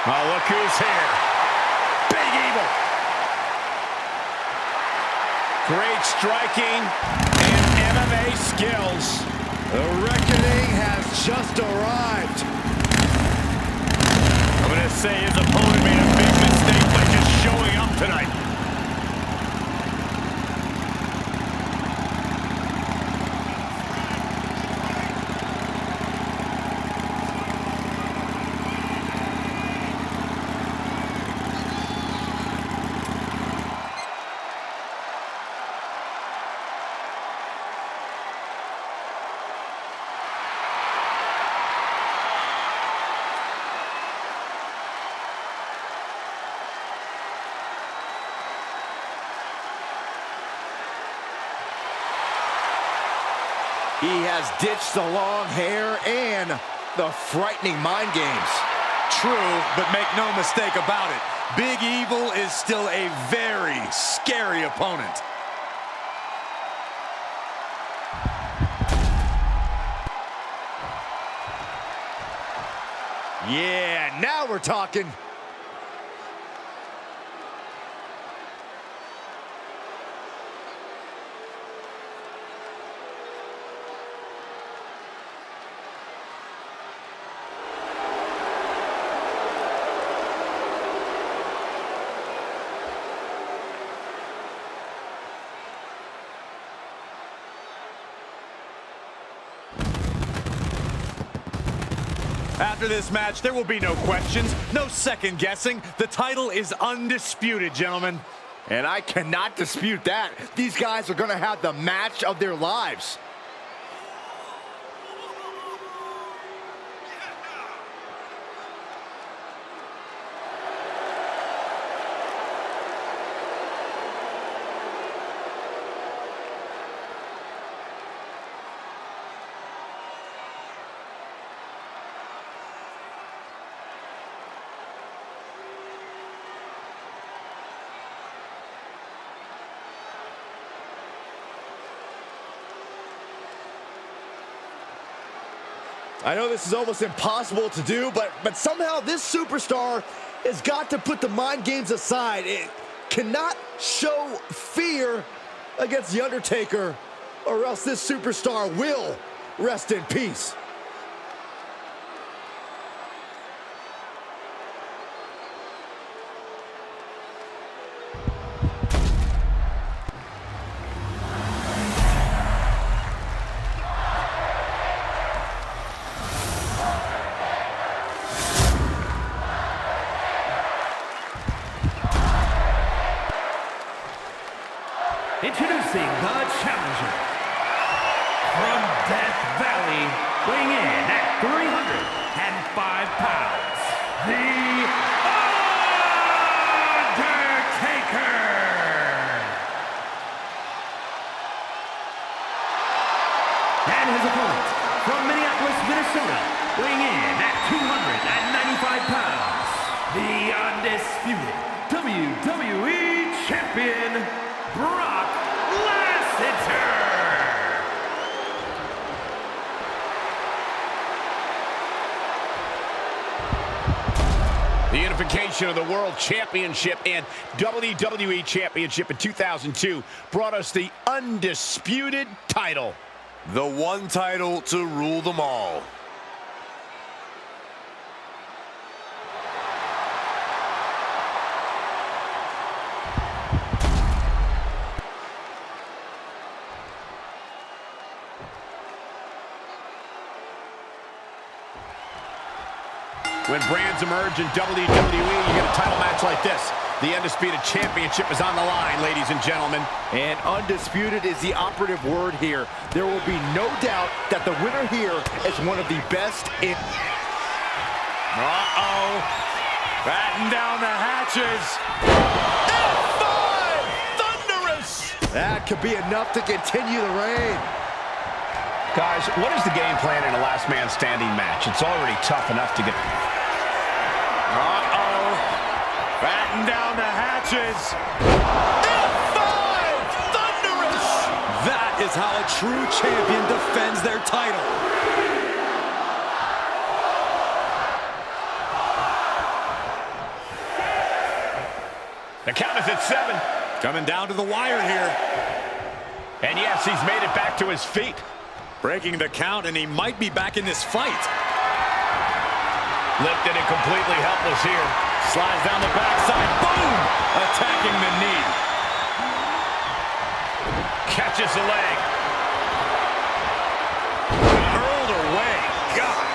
Oh, look who's here. Big Evil. Great striking and MMA skills. The reckoning has just arrived. I'm going to say his opponent made a big mistake by just showing up tonight. He has ditched the long hair and the frightening mind games. True, but make no mistake about it, Big Evil is still a very scary opponent. Yeah, now we're talking. After this match, there will be no questions, no second guessing. The title is undisputed, gentlemen. And I cannot dispute that. These guys are going to have the match of their lives. I know this is almost impossible to do, but somehow this superstar has got to put the mind games aside. It cannot show fear against the Undertaker, or else this superstar will rest in peace. Introducing the challenger from Death Valley, weighing in at 305 pounds, the Undertaker! And his opponent from Minneapolis, Minnesota, weighing in at 295 pounds, the undisputed WWE Champion, Brock Lesnar! The unification of the World Championship and WWE Championship in 2002 brought us the undisputed title. The one title to rule them all. When brands emerge in WWE, you get a title match like this. The Undisputed Championship is on the line, ladies and gentlemen. And undisputed is the operative word here. There will be no doubt that the winner here is one of the best in... Uh-oh. Batten down the hatches. F5! Thunderous! That could be enough to continue the reign. Guys, what is the game plan in a last man standing match? It's already tough enough to get... Uh-oh. Batten down the hatches. F5! Thunderous! That is how a true champion defends their title. at 7. Coming down to the wire here. And yes, he's made it back to his feet. Breaking the count, and he might be back in this fight. Lifted and completely helpless here. Slides down the backside. Boom! Attacking the knee. Catches the leg. Hurled away. God.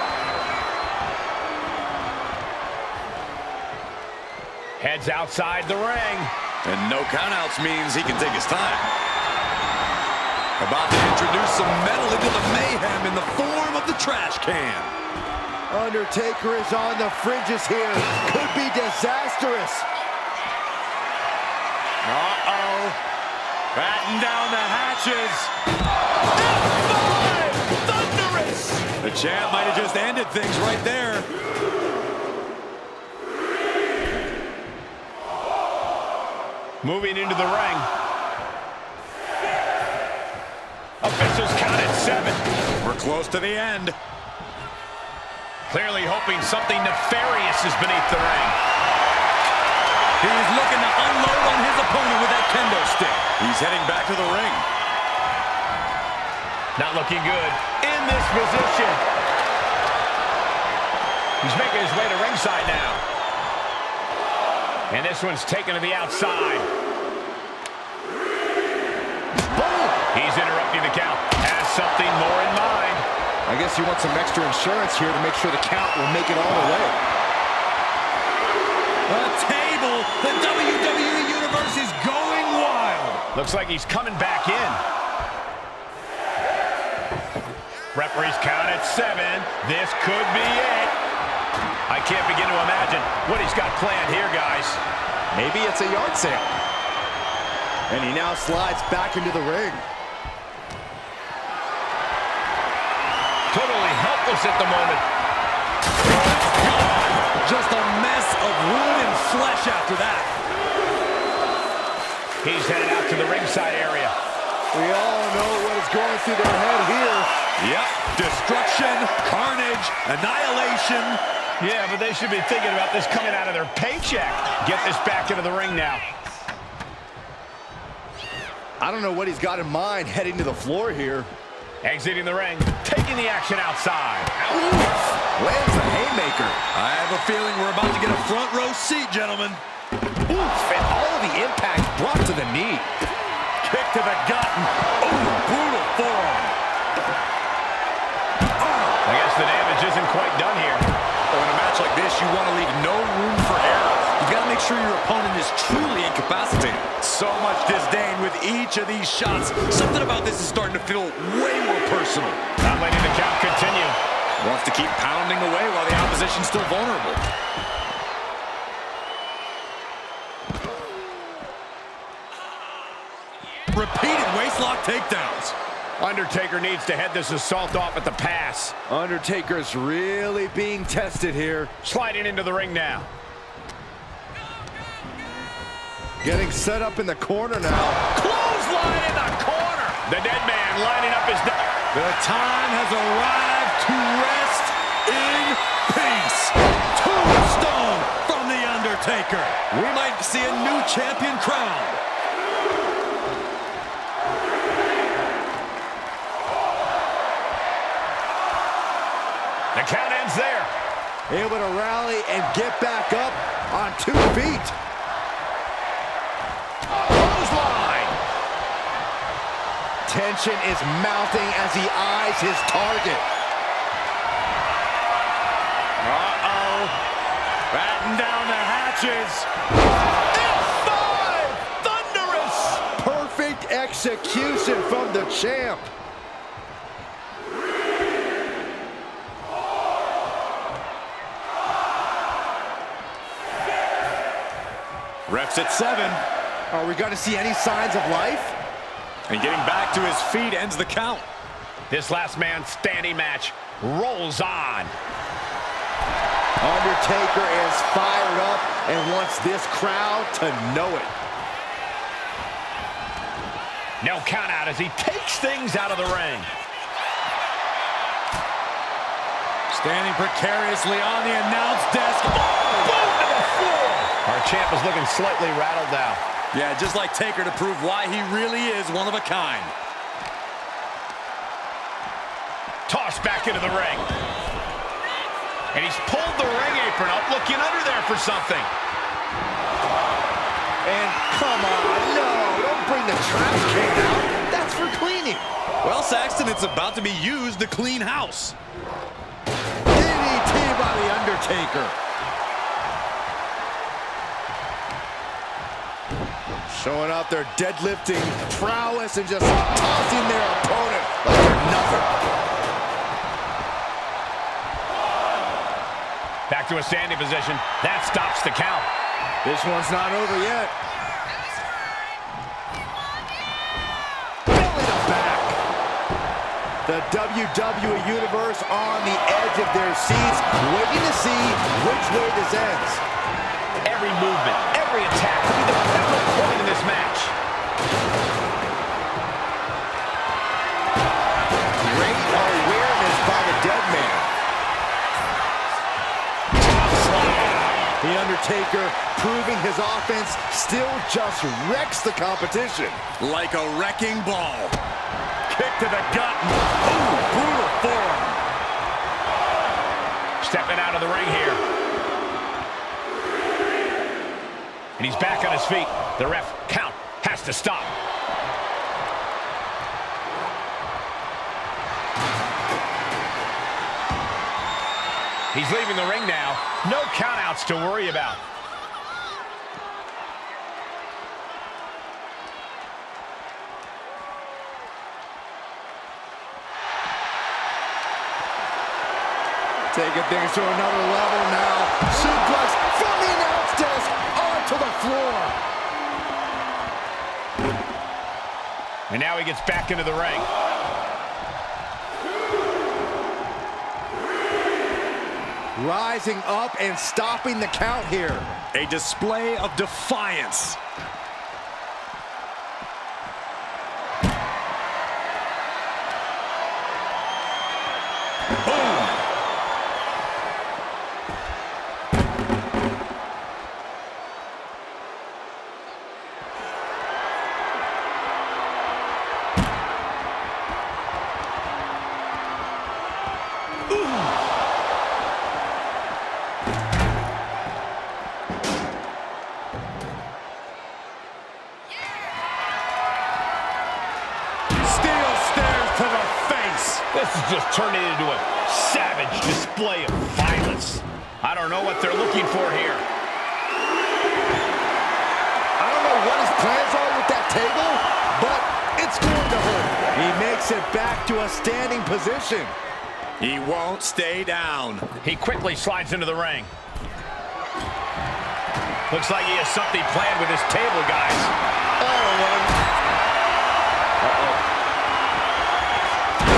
Heads outside the ring. And no countouts means he can take his time. About to introduce some metal into the mayhem in the form of the trash can. Undertaker is on the fringes here. Could be disastrous. Uh-oh. Batten down the hatches. F5! Thunderous! The champ might have just ended things right there. Moving into the ring. Officials count at 7. We're close to the end. Clearly hoping something nefarious is beneath the ring. He's looking to unload on his opponent with that kendo stick. He's heading back to the ring. Not looking good in this position. He's making his way to ringside now. And this one's taken to the outside. Boom! He's interrupting the count. Has something more in mind. I guess you want some extra insurance here to make sure the count will make it all the way. A table. The WWE Universe is going wild. Looks like he's coming back in. Referees count at 7. This could be it. I can't begin to imagine what he's got planned here, guys. Maybe it's a yard sale. And he now slides back into the ring. Totally helpless at the moment. Just a mess of wood and flesh after that. He's headed out to the ringside area. We all know what is going through their head here. Yep. Destruction, carnage, annihilation. Yeah, but they should be thinking about this coming out of their paycheck. Get this back into the ring now. I don't know what he's got in mind heading to the floor here. Exiting the ring, taking the action outside. Lands the haymaker. I have a feeling we're about to get a front row seat, gentlemen. Oof, and all of the impact brought to the knee. Kick to the gut. Brutal forearm. I guess the damage isn't quite done here. In a match like this, you want to leave no room for error. You've got to make sure your opponent is truly incapacitated. So much disdain with each of these shots. Something about this is starting to feel way more personal. Not letting the count continue. Wants to keep pounding away while the opposition's still vulnerable. Repeated waistlock takedowns. Undertaker needs to head this assault off at the pass. Undertaker's really being tested here. Sliding into the ring now. Getting set up in the corner now. Clothesline in the corner. The dead man lining up his... The time has arrived to rest in peace. Tombstone from The Undertaker. We might see a new champion crowned. The count ends there. Able to rally and get back up on 2 feet. Clothesline. Tension is mounting as he eyes his target. Uh-oh. Batten down the hatches. F5! Thunderous! Perfect execution from the champ. Refs at 7. Are we going to see any signs of life? And getting back to his feet ends the count. This last man standing match rolls on. Undertaker is fired up and wants this crowd to know it. No count out as he takes things out of the ring. Standing precariously on the announce desk. Boom to the floor. Our champ is looking slightly rattled now. Yeah, just like Taker to prove why he really is one of a kind. Tossed back into the ring. And he's pulled the ring apron up, looking under there for something. And come on, no, don't bring the trash can out. That's for cleaning. Well, Saxton, it's about to be used to clean house. DDT by the Undertaker. Showing off their deadlifting prowess and just tossing their opponent like they're nothing. Back to a standing position. That stops the count. This one's not over yet. Belly to back. The WWE Universe on the edge of their seats, waiting to see which way this ends. Every movement, every attack will be the pivotal point in this match. Great awareness by the dead man. The Undertaker proving his offense still just wrecks the competition. Like a wrecking ball. Kick to the gut. Ooh, brutal forearm. Stepping out of the ring here. And he's back on his feet. The ref count has to stop. He's leaving the ring now. No countouts to worry about. Taking things to another level now. Suplex from the announce desk onto the floor. And now he gets back into the ring. Rising up and stopping the count here. A display of defiance. Boom! This is just turning into a savage display of violence. I don't know what they're looking for here. I don't know what his plans are with that table, but it's going to hurt. He makes it back to a standing position. He won't stay down. He quickly slides into the ring. Looks like he has something planned with his table, guys.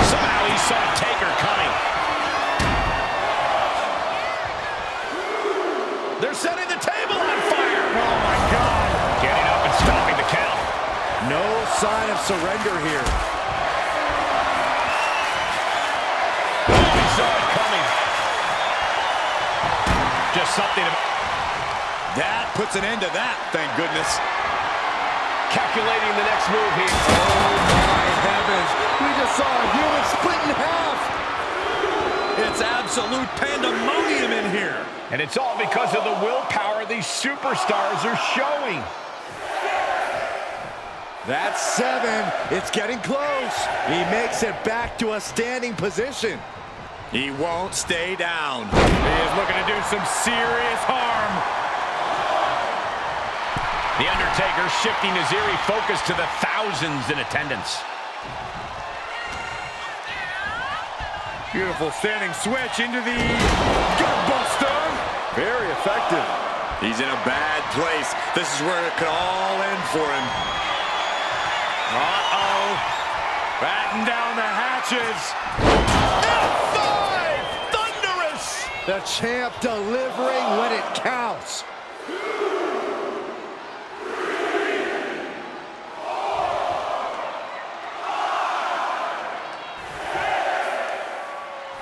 Somehow he saw Taker coming. They're setting the table on fire. Oh, my God. Getting up and stopping the count. No sign of surrender here. Oh, he saw it coming. Just something. That puts an end to that, thank goodness. Calculating the next move here. Oh, my heavens. We just saw a human split in half. It's absolute pandemonium in here. And it's all because of the willpower these superstars are showing. That's 7. It's getting close. He makes it back to a standing position. He won't stay down. He is looking to do some serious harm. The Undertaker shifting his eerie focus to the thousands in attendance. Beautiful standing switch into the gutbuster. Very effective. He's in a bad place. This is where it could all end for him. Uh-oh. Batten down the hatches. F5! Thunderous! The champ delivering when it counts.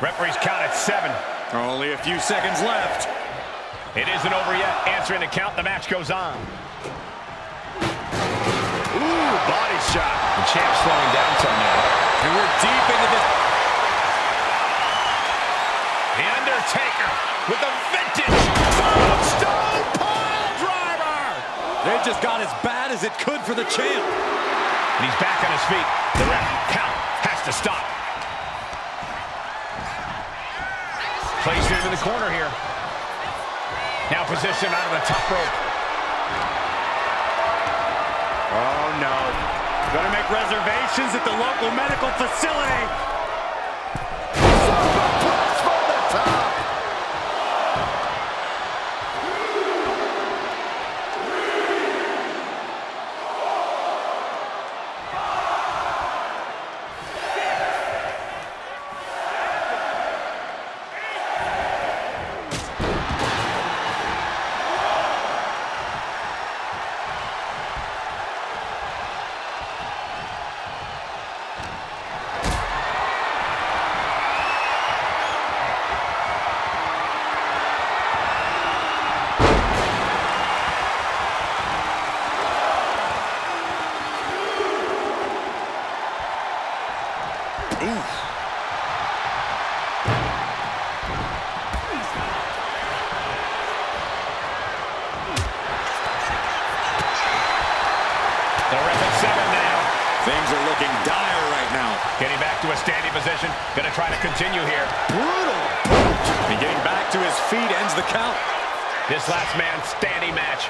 Referee's count at 7. Only a few seconds left. It isn't over yet. Answering the count, the match goes on. shot. The champ's slowing down some now. And we're deep into this. The Undertaker with the vintage Stone Pile Driver. They just got as bad as it could for the champ. And he's back on his feet. The ref count has to stop. Placed into the corner here. Now positioned out of the top rope. Oh, no. Gonna make reservations at the local medical facility. Superplex from the top. The ref at 7 now. Things are looking dire right now. Getting back to a standing position. Gonna try to continue here. Brutal. And getting back to his feet ends the count. This last man standing match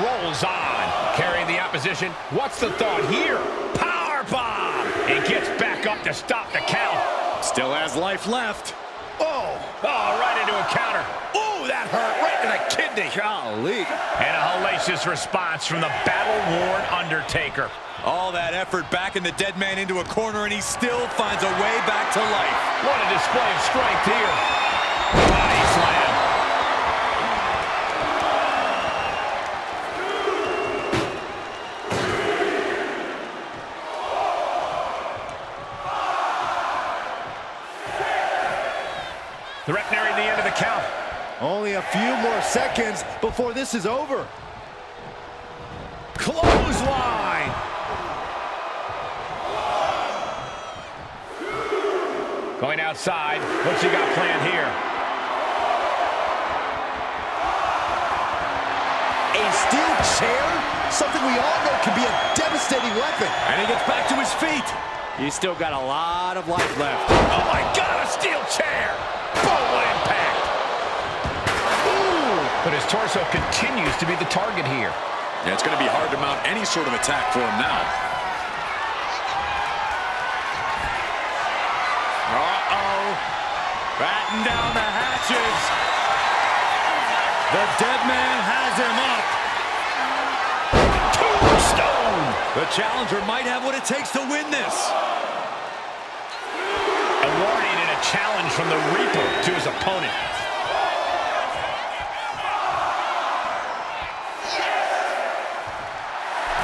rolls on. Carrying the opposition. What's the thought here? Power bomb! And gets back up to stop the count. Still has life left. Oh, right into a counter. Ooh, that hurt right in the kidney. Golly. And a hellacious response from the battle-worn Undertaker. All that effort backing the dead man into a corner, and he still finds a way back to life. What a display of strength here. Body slam. The ref nearing the end of the count. Only a few more seconds before this is over. Clothesline. Going outside. What's he got planned here? A steel chair? Something we all know can be a devastating weapon. And he gets back to his feet. He's still got a lot of life left. Oh my God, a steel chair. Boom, impact. Ooh. But his torso continues to be the target here. Yeah, it's going to be hard to mount any sort of attack for him now. Uh-oh. Batten down the hatches. The dead man has him up. Tombstone. The challenger might have what it takes to win this. A warning and a challenge from the Reaper to his opponent.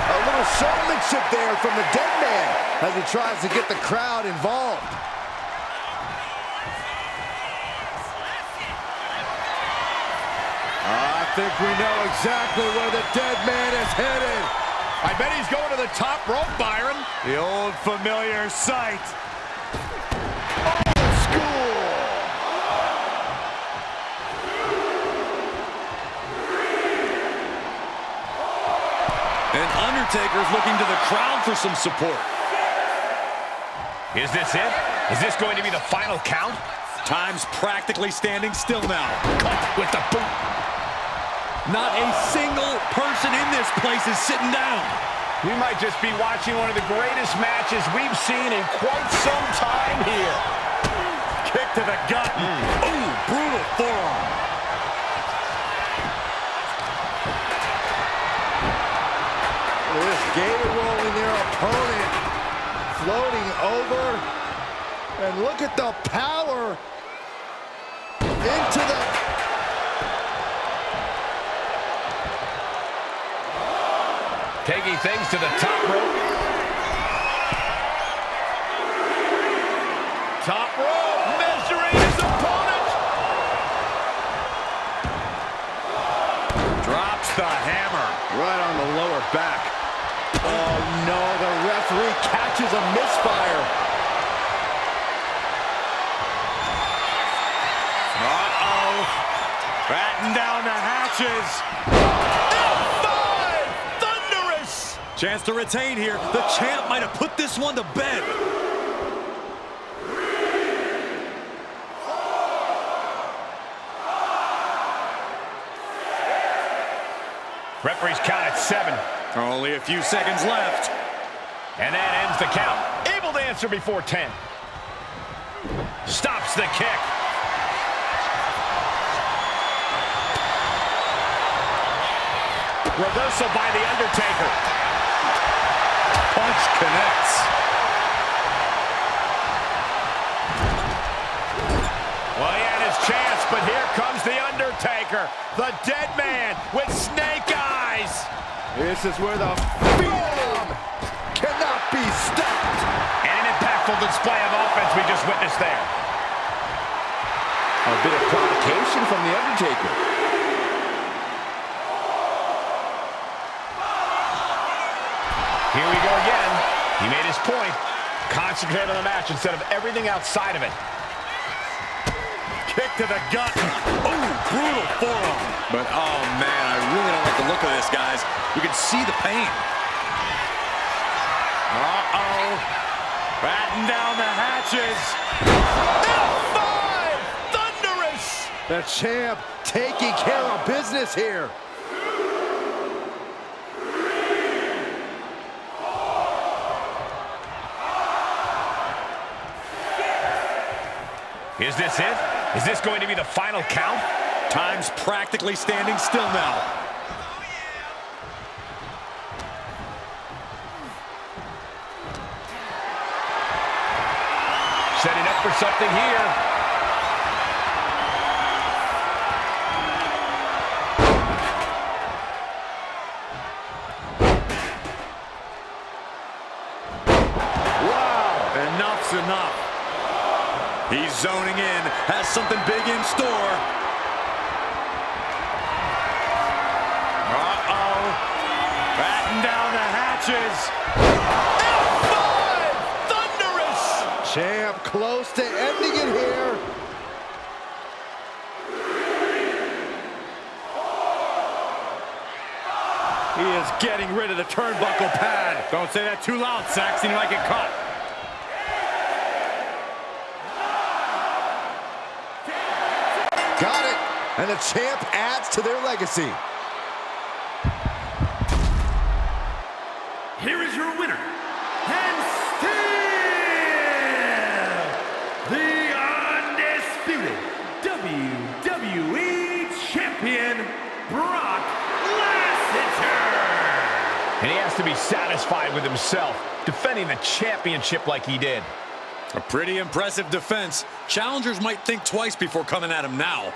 A little showmanship there from the dead man as he tries to get the crowd involved. I think we know exactly where the dead man is headed. I bet he's going to the top rope, Byron. The old familiar sight. Old school. And Undertaker's looking to the crowd for some support. Is this it? Is this going to be the final count? Time's practically standing still now. Cut with the boot. Not a single person in this place is sitting down. We might just be watching one of the greatest matches we've seen in quite some time here. Kick to the gut. Ooh, brutal forearm. This gator rolling their opponent, floating over, and look at the power into the... Taking things to the top rope. Top rope, measuring his opponent. Drops the hammer. Right on the lower back. Oh no, the referee referee catches a misfire. Batten down the hatches. F5! Thunderous! Chance to retain here. The champ might have put this one to bed. Referee's count at 7. Only a few seconds left. And that ends the count. Able to answer before 10. Stops the kick. Reversal by the Undertaker. Punch connects. Well, he had his chance, but here comes the Undertaker. The dead man with snake eyes. This is where the Phenom cannot be stopped. And an impactful display of offense we just witnessed there. A bit of provocation from the Undertaker. Here we go again. He made his point. Concentrate on the match instead of everything outside of it. Kick to the gut. Oh, brutal forearm. But, oh, man, I really don't like the look of this, guys. You can see the pain. Uh-oh. Batten down the hatches. F5! Thunderous! The champ taking care of business here. Is this it? Is this going to be the final count? Time's practically standing still now. Setting up for something here. Wow, enough's enough. He's zoning in, has something big in store. Uh-oh. Batten down the hatches. F5! Thunderous! Champ close to ending it here. He is getting rid of the turnbuckle pad. Don't say that too loud, Saxon. You might get caught. Got it. And the champ adds to their legacy. Here is your winner, and still the undisputed WWE Champion, Brock Lesnar. And he has to be satisfied with himself, defending the championship like he did. A pretty impressive defense. Challengers might think twice before coming at him now.